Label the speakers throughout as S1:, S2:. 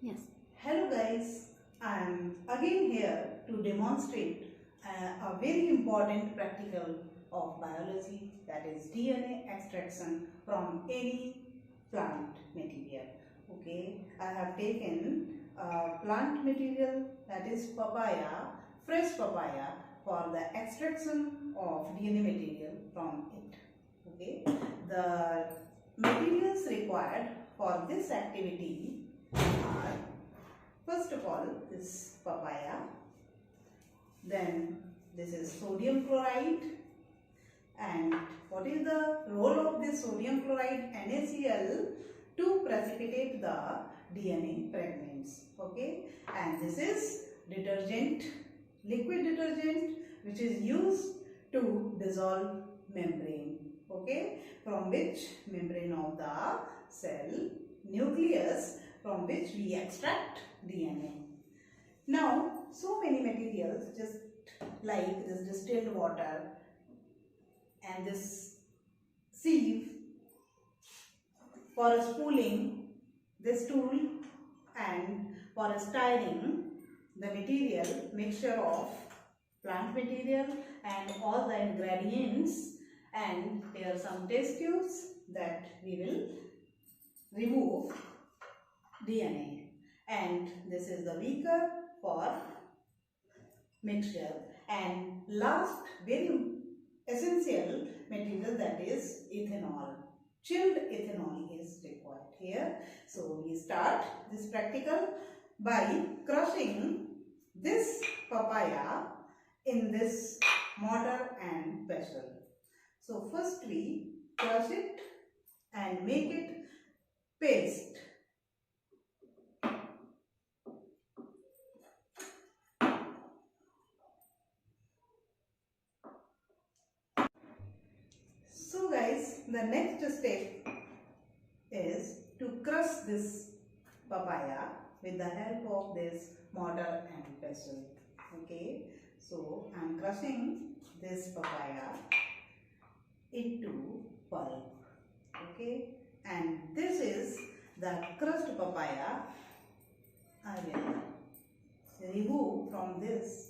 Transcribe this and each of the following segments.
S1: Yes.
S2: Hello guys, I am again here to demonstrate a very important practical of biology, that is DNA extraction from any plant material. Okay, I have taken plant material, that is papaya, fresh papaya, for the extraction of DNA material from it. Okay, the materials required for this activity are, first of all, this papaya, then this is sodium chloride, and what is the role of this sodium chloride NaCl to precipitate the DNA fragments. Okay, and this is detergent, liquid detergent, which is used to dissolve membrane. Okay, from which membrane of the cell nucleus, from which we extract DNA. Now, so many materials, just like this distilled water and this sieve for spooling, this tool, and for stirring the material, mixture of plant material and all the ingredients, and here are some test tubes that we will remove DNA, and this is the beaker for mixture, and last very essential material, that is ethanol. Chilled ethanol is required here. So we start this practical by crushing this papaya in this mortar and pestle. So first we crush it and make it paste. So guys, the next step is to crush this papaya with the help of this mortar and pestle. Okay, so I am crushing this papaya into pulp. Okay, and this is the crushed papaya. I will remove from this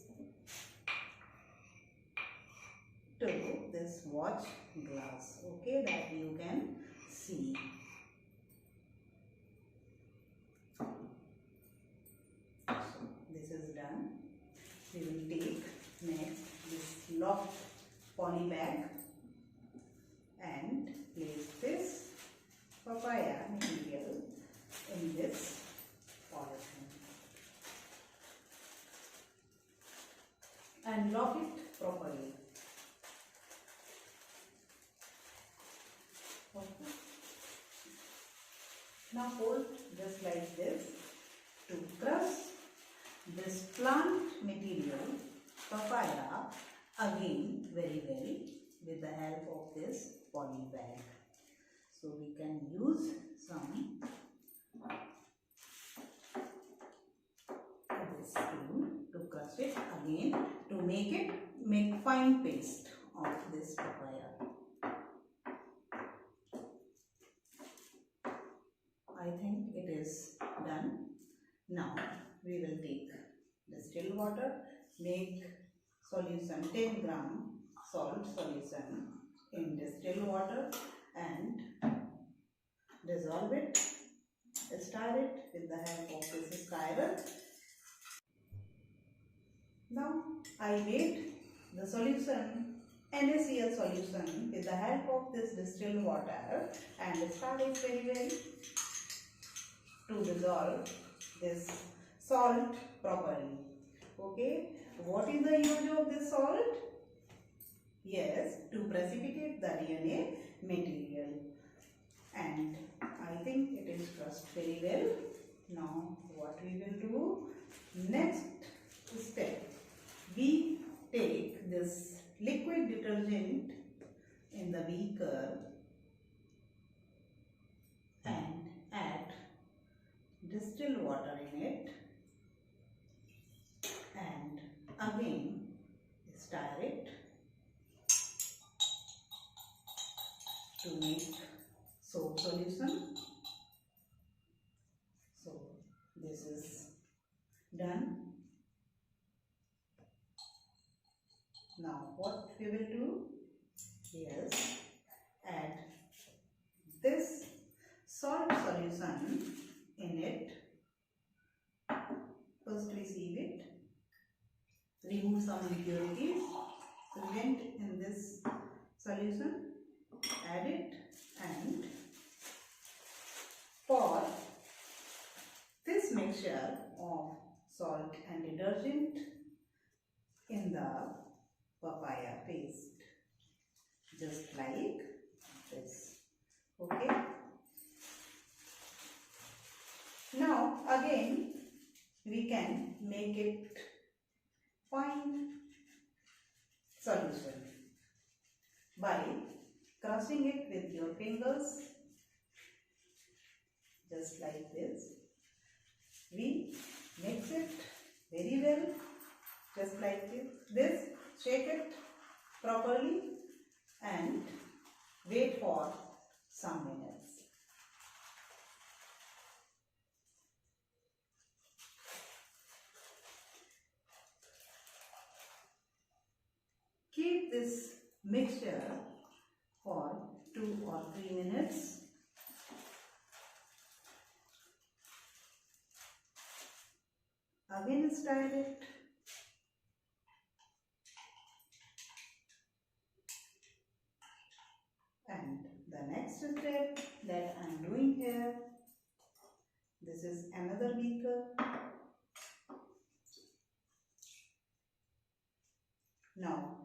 S2: to this watch glass. Okay, that you can see. So this is done. We will take next this locked poly bag and place this papaya material in this polythene and lock it properly. Okay. Now hold just like this to crush this plant material papaya again very well with the help of this poly bag. So we can use some this tool to crush it again to make fine paste of this papaya. I think it is done. Now we will take distilled water, make solution 10 gram salt solution in distilled water and dissolve it, stir it with the help of this stirrer. Now I made the solution, NaCl solution, with the help of this distilled water and stir it very well to dissolve this salt properly. Okay, what is the use of this salt? Yes, to precipitate the DNA material, and I think it is crushed very well. Now what we will do? Next step, we take this liquid detergent in the beaker and add distilled water in it and again stir it to make soap solution. So This is done. Now what we will do is add this salt solution in it. First we sieve it, remove some impurities, prevent in this solution, add it and pour this mixture of salt and detergent in the papaya paste, just like this. Okay. Now again we can make it fine solution by crushing it with your fingers, just like this. We mix it very well, just like this. Shake it properly and wait for some minutes. Keep this mixture for 2 or 3 minutes. Again stir it. And the next step that I am doing here, this is another beaker. Now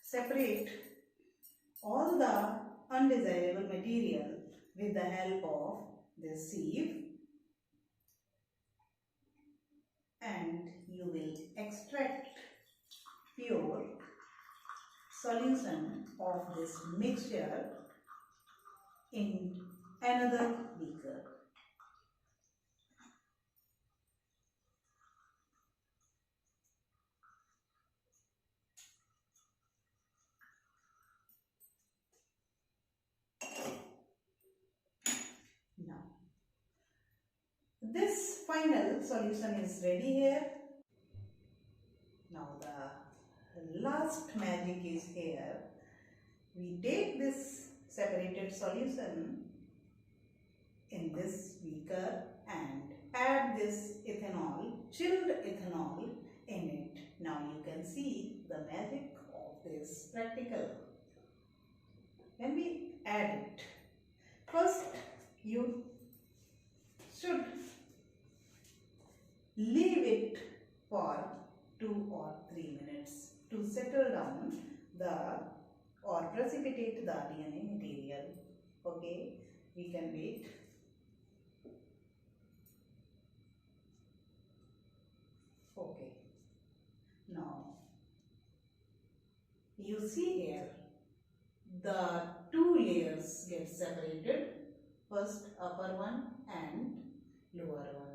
S2: separate all the undesirable material with the help of this sieve, and you will extract pure solution of this mixture in another beaker. Now, this final solution is ready here. Now the last magic is here. We take this separated solution in this beaker and add this ethanol, chilled ethanol in it. Now you can see the magic of this practical. When we add it, first you should leave it for 2 or 3 minutes to settle down or precipitate the DNA material. Okay, we can wait. Okay, now you see here the 2 layers get separated, first upper one and lower one.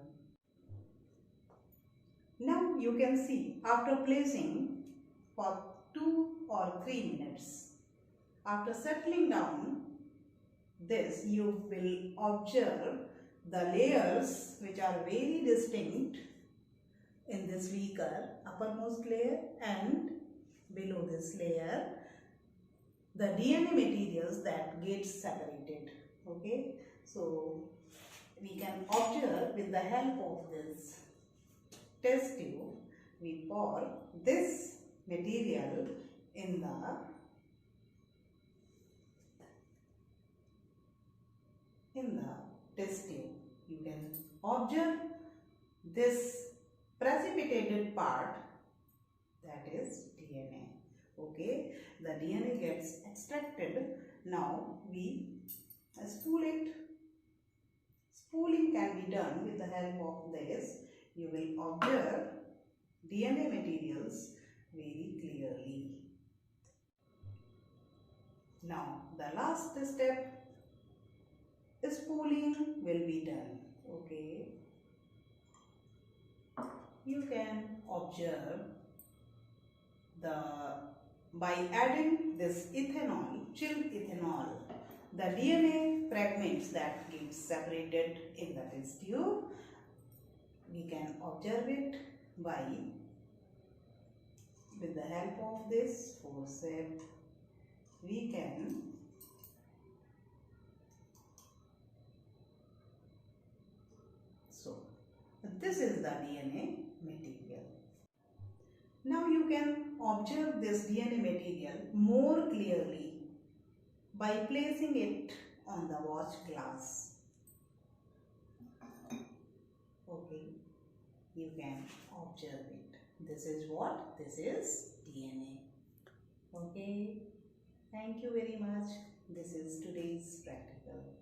S2: Now you can see after placing for 2 or 3 minutes, after settling down this, you will observe the layers which are very distinct in this beaker, uppermost layer and below this layer, the DNA materials that get separated. Okay, so we can observe with the help of this test tube, we pour this material in the test tube. You can observe this precipitated part, that is DNA. Okay, the DNA gets extracted. Now we spool it. Spooling can be done with the help of this. You will observe DNA materials very clearly. Now the last step, spooling will be done. Okay, you can observe by adding this ethanol, chilled ethanol, the DNA fragments that get separated in the test tube observe it by, with the help of this forceps, we can this is the DNA material. Now you can observe this DNA material more clearly by placing it on the watch glass. Okay, you can observe it. This is what? This is DNA. Okay, thank you very much. This is today's practical.